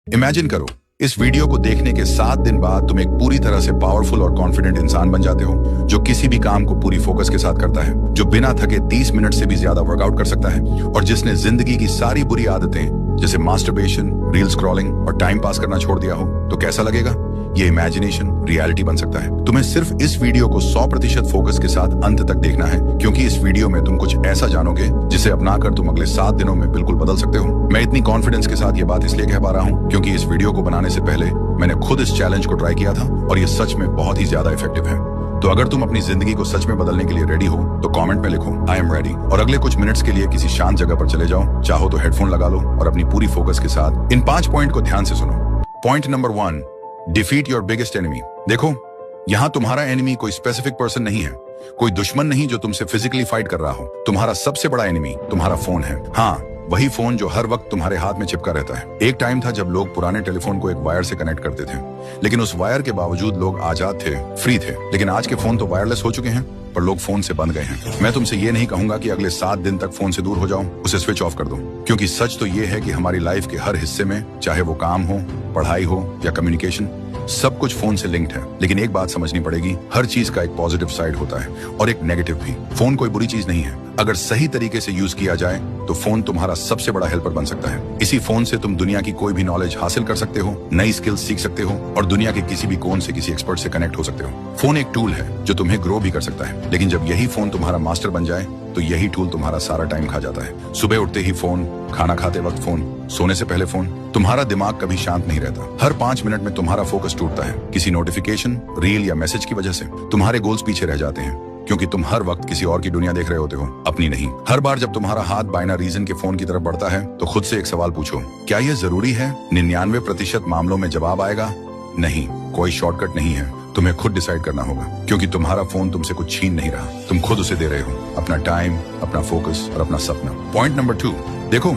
Imagine करो, इस video को देखने के 7 दिन बाद तुम एक पूरी तरह से पावरफुल और कॉन्फिडेंट इंसान बन जाते हो, जो किसी भी काम को पूरी फोकस के साथ करता है, जो बिना थके 30 मिनट से भी ज्यादा वर्कआउट कर सकता है, और जिसने जिंदगी की सारी बुरी आदतें जैसे मास्टरबेशन, रील स्क्रॉलिंग और टाइम पास करना छोड़ दिया हो। तो कैसा लगेगा? ये इमेजिनेशन रियलिटी बन सकता है। तुम्हें सिर्फ इस वीडियो को 100% फोकस के साथ अंत तक देखना है, क्योंकि इस वीडियो में तुम कुछ ऐसा जानोगे जिसे अपनाकर तुम अगले 7 दिनों में बिल्कुल बदल सकते हो। मैं इतनी कॉन्फिडेंस के साथ ये बात इसलिए कह पा रहा हूँ क्योंकि इस वीडियो को बनाने से पहले मैंने खुद इस चैलेंज को ट्राई किया था और ये सच में बहुत ही ज्यादा इफेक्टिव है। तो अगर तुम अपनी जिंदगी को सच में बदलने के लिए रेडी हो तो कमेंट में लिखो आई एम रेडी, और अगले कुछ मिनट्स के लिए किसी शांत जगह पर चले जाओ। चाहो तो हेडफोन लगा लो और अपनी पूरी फोकस के साथ इन 5 पॉइंट को ध्यान से सुनो। Point number 1, defeat your biggest enemy. देखो, यहाँ तुम्हारा एनिमी कोई स्पेसिफिक पर्सन नहीं है, कोई दुश्मन नहीं जो तुमसे फिजिकली फाइट कर रहा हो। तुम्हारा सबसे बड़ा एनिमी तुम्हारा फोन है। हाँ, वही फोन जो हर वक्त तुम्हारे हाथ में चिपका रहता है। एक टाइम था जब लोग पुराने टेलीफोन को एक वायर से कनेक्ट करते थे, लेकिन उस वायर के बावजूद लोग आजाद थे, फ्री थे। लेकिन आज के फोन तो वायरलेस हो चुके हैं, पर लोग फोन से बंध गए हैं। मैं तुमसे ये नहीं कहूंगा कि अगले 7 दिन तक फोन से दूर हो जाओ, उसे स्विच ऑफ कर दो, क्योंकि सच तो ये है कि हमारी लाइफ के हर हिस्से में, चाहे वो काम हो, पढ़ाई हो या कम्युनिकेशन, सब कुछ फोन से लिंक्ड है। लेकिन एक बात समझनी पड़ेगी, हर चीज का एक पॉजिटिव साइड होता है और एक नेगेटिव भी। फोन कोई बुरी चीज नहीं है। अगर सही तरीके से यूज किया जाए तो फोन तुम्हारा सबसे बड़ा हेल्पर बन सकता है। इसी फोन से तुम दुनिया की कोई भी नॉलेज हासिल कर सकते हो, नई स्किल्स सीख सकते हो और दुनिया के किसी भी कोन से किसी एक्सपर्ट से कनेक्ट हो सकते हो। फोन एक टूल है जो तुम्हें ग्रो भी कर सकता है, लेकिन जब यही फोन तुम्हारा मास्टर बन जाए तो यही टूल तुम्हारा सारा टाइम खा जाता है। सुबह उठते ही फोन, खाना खाते वक्त फोन, सोने से पहले फोन। तुम्हारा दिमाग कभी शांत नहीं रहता। हर 5 मिनट में तुम्हारा फोकस टूटता है, किसी नोटिफिकेशन, रील या मैसेज की वजह से। तुम्हारे गोल्स पीछे रह जाते हैं क्योंकि तुम हर वक्त किसी और की दुनिया देख रहे होते हो, अपनी नहीं। हर बार जब तुम्हारा हाथ बाइनर रीजन के फोन की तरफ बढ़ता है तो खुद से एक सवाल पूछो, क्या यह जरूरी है? 99% मामलों में जवाब आएगा नहीं। कोई शॉर्टकट नहीं है, तुम्हें खुद डिसाइड करना होगा, क्योंकि तुम्हारा फोन तुमसे कुछ छीन नहीं रहा, तुम खुद उसे दे रहे हो, अपना टाइम, अपना फोकस और अपना सपना। पॉइंट नंबर 2, देखो,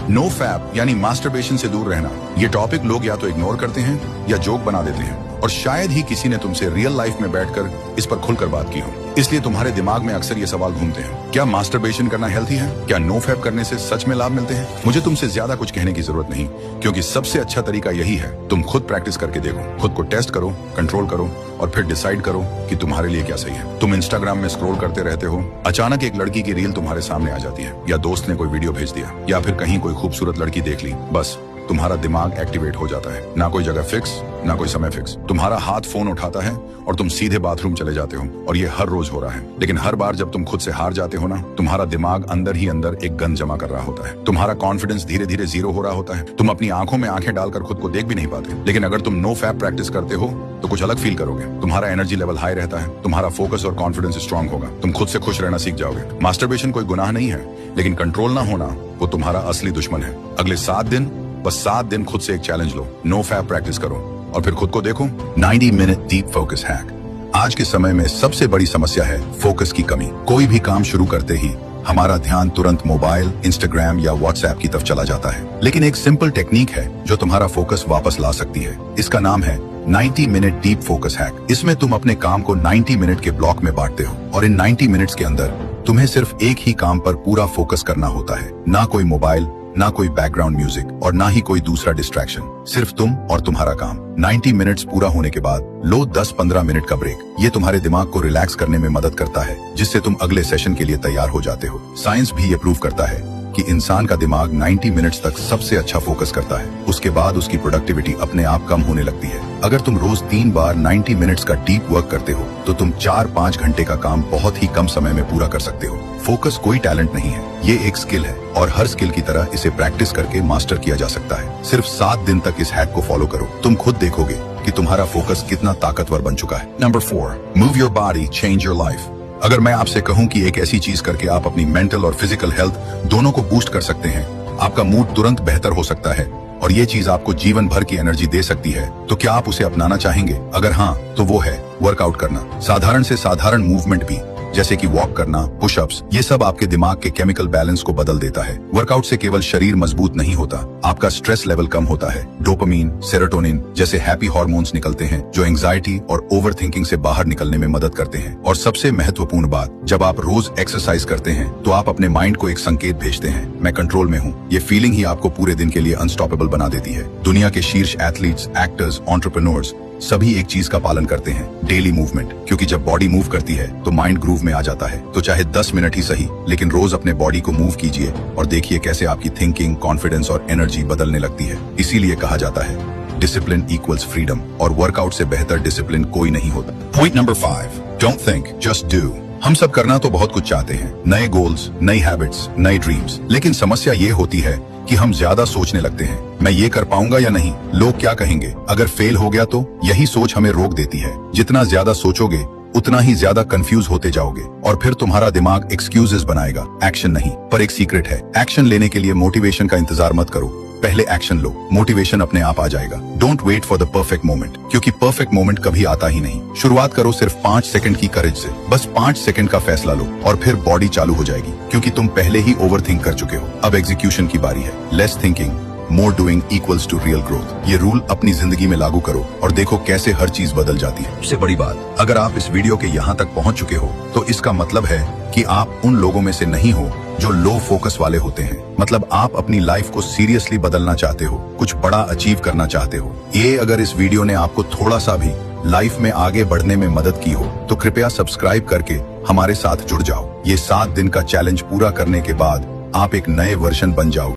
नो फैप यानी मास्टरबेशन से दूर रहना। ये टॉपिक लोग या तो इग्नोर करते हैं या जोक बना देते हैं, और शायद ही किसी ने तुमसे रियल लाइफ में बैठकर इस पर खुलकर बात की हो। इसलिए तुम्हारे दिमाग में अक्सर ये सवाल घूमते हैं, क्या मास्टरबेशन करना हेल्थी है? क्या नो फैप करने से सच में लाभ मिलते हैं? मुझे तुमसे ज्यादा कुछ कहने की जरूरत नहीं, क्योंकि सबसे अच्छा तरीका यही है, तुम खुद प्रैक्टिस करके देखो, खुद को टेस्ट करो, कंट्रोल करो और फिर डिसाइड करो कि तुम्हारे लिए क्या सही है। तुम इंस्टाग्राम में स्क्रॉल करते रहते हो, अचानक एक लड़की की रील तुम्हारे सामने आ जाती है, या दोस्त ने कोई वीडियो भेज दिया, या फिर कहीं कोई खूबसूरत लड़की देख ली, बस तुम्हारा दिमाग एक्टिवेट हो जाता है। ना कोई जगह फिक्स, ना कोई समय फिक्स। तुम्हारा हाथ फोन उठाता है और तुम सीधे बाथरूम चले जाते हो, और ये हर रोज हो रहा है। लेकिन हर बार जब तुम खुद से हार जाते हो ना, तुम्हारा दिमाग अंदर ही अंदर एक गन जमा कर रहा होता है। तुम्हारा कॉन्फिडेंस धीरे धीरे जीरो हो रहा होता है। तुम अपनी आंखों में आंखें डालकर खुद को देख भी नहीं पाते। लेकिन अगर तुम नो फैप प्रैक्टिस करते हो तो कुछ अलग फील करोगे। तुम्हारा एनर्जी लेवल हाई रहता है, तुम्हारा फोकस और कॉन्फिडेंस स्ट्रांग होगा, तुम खुद से खुश रहना सीख जाओगे। मास्टरबेशन कोई गुनाह नहीं है, लेकिन कंट्रोल ना होना वो तुम्हारा असली दुश्मन है। अगले 7 दिन, बस 7 दिन खुद से एक चैलेंज लो, नो फैप प्रैक्टिस करो और फिर खुद को देखो। 90 मिनट डीप फोकस हैक। आज के समय में सबसे बड़ी समस्या है फोकस की कमी। कोई भी काम शुरू करते ही हमारा ध्यान तुरंत मोबाइल, इंस्टाग्राम या व्हाट्सएप की तरफ चला जाता है। लेकिन एक सिंपल टेक्निक है जो तुम्हारा फोकस वापस ला सकती है। इसका नाम है 90 मिनट डीप फोकस हैक। इसमें तुम अपने काम को 90 मिनट के ब्लॉक में बांटते हो, और इन 90 मिनट्स के अंदर तुम्हें सिर्फ एक ही काम पर पूरा फोकस करना होता है। ना कोई मोबाइल, ना कोई बैकग्राउंड म्यूजिक और ना ही कोई दूसरा डिस्ट्रैक्शन, सिर्फ तुम और तुम्हारा काम। 90 मिनट्स पूरा होने के बाद लो 10-15 मिनट का ब्रेक। ये तुम्हारे दिमाग को रिलैक्स करने में मदद करता है, जिससे तुम अगले सेशन के लिए तैयार हो जाते हो। साइंस भी ये प्रूव करता है कि इंसान का दिमाग 90 मिनट्स तक सबसे अच्छा फोकस करता है। उसके बाद उसकी प्रोडक्टिविटी अपने आप कम होने लगती है। अगर तुम रोज 3 बार 90 मिनट्स का डीप वर्क करते हो तो तुम 4-5 घंटे का काम बहुत ही कम समय में पूरा कर सकते हो। फोकस कोई टैलेंट नहीं है, ये एक स्किल है, और हर स्किल की तरह इसे प्रैक्टिस करके मास्टर किया जा सकता है। सिर्फ 7 दिन तक इस हैक को फॉलो करो, तुम खुद देखोगे कि तुम्हारा फोकस कितना ताकतवर बन चुका है। Number 4, move your body, change your life. अगर मैं आपसे कहूं कि एक ऐसी चीज करके आप अपनी मेंटल और फिजिकल हेल्थ दोनों को बूस्ट कर सकते हैं, आपका मूड तुरंत बेहतर हो सकता है और ये चीज आपको जीवन भर की एनर्जी दे सकती है, तो क्या आप उसे अपनाना चाहेंगे? अगर हाँ, तो वो है वर्कआउट करना। साधारण से साधारण मूवमेंट भी, जैसे कि वॉक करना, पुशअप्स, ये सब आपके दिमाग के केमिकल बैलेंस को बदल देता है। वर्कआउट से केवल शरीर मजबूत नहीं होता, आपका स्ट्रेस लेवल कम होता है। डोपामीन, सेरोटोनिन जैसे हैप्पी हार्मोन्स निकलते हैं जो एंजाइटी और ओवरथिंकिंग से बाहर निकलने में मदद करते हैं। और सबसे महत्वपूर्ण बात, जब आप रोज एक्सरसाइज करते हैं तो आप अपने माइंड को एक संकेत भेजते हैं, मैं कंट्रोल में हूँ। ये फीलिंग ही आपको पूरे दिन के लिए अनस्टॉपेबल बना देती है। दुनिया के शीर्ष एथलीट्स, एक्टर्स, एंटरप्रेन्योर्स सभी एक चीज का पालन करते हैं, डेली मूवमेंट। क्योंकि जब बॉडी मूव करती है तो माइंड ग्रूव में आ जाता है। तो चाहे 10 मिनट ही सही, लेकिन रोज अपने बॉडी को मूव कीजिए और देखिए कैसे आपकी थिंकिंग, कॉन्फिडेंस और एनर्जी बदलने लगती है। इसीलिए कहा जाता है डिसिप्लिन इक्वल्स फ्रीडम, और वर्कआउट से बेहतर डिसिप्लिन कोई नहीं होता। Point number 5, don't think, just do. हम सब करना तो बहुत कुछ चाहते हैं, नए गोल्स, नई हैबिट्स, नई ड्रीम्स, लेकिन समस्या ये होती है कि हम ज्यादा सोचने लगते हैं, मैं ये कर पाऊंगा या नहीं, लोग क्या कहेंगे, अगर फेल हो गया तो। यही सोच हमें रोक देती है। जितना ज्यादा सोचोगे उतना ही ज्यादा कंफ्यूज होते जाओगे और फिर तुम्हारा दिमाग एक्सक्यूजेस बनाएगा, एक्शन नहीं। पर एक सीक्रेट है, एक्शन लेने के लिए मोटिवेशन का इंतजार मत करो, पहले एक्शन लो, मोटिवेशन अपने आप आ जाएगा। Don't wait for the perfect moment, क्योंकि परफेक्ट मोमेंट कभी आता ही नहीं। शुरुआत करो सिर्फ 5 सेकंड की करेज से, बस 5 सेकंड का फैसला लो और फिर बॉडी चालू हो जाएगी, क्योंकि तुम पहले ही ओवरथिंक कर चुके हो। अब एग्जीक्यूशन की बारी है। Less thinking, more doing equals to real growth. ये रूल अपनी जिंदगी में लागू करो और देखो कैसे हर चीज बदल जाती है। सबसे बड़ी बात, अगर आप इस वीडियो के यहाँ तक पहुँच चुके हो तो इसका मतलब है कि आप उन लोगों में से नहीं हो जो लो फोकस वाले होते हैं। मतलब आप अपनी लाइफ को सीरियसली बदलना चाहते हो, कुछ बड़ा अचीव करना चाहते हो। ये अगर इस वीडियो ने आपको थोड़ा सा भी लाइफ में आगे बढ़ने में मदद की हो तो कृपया सब्सक्राइब करके हमारे साथ जुड़ जाओ। ये 7 दिन का चैलेंज पूरा करने के बाद आप एक नए वर्जन बन जाओ।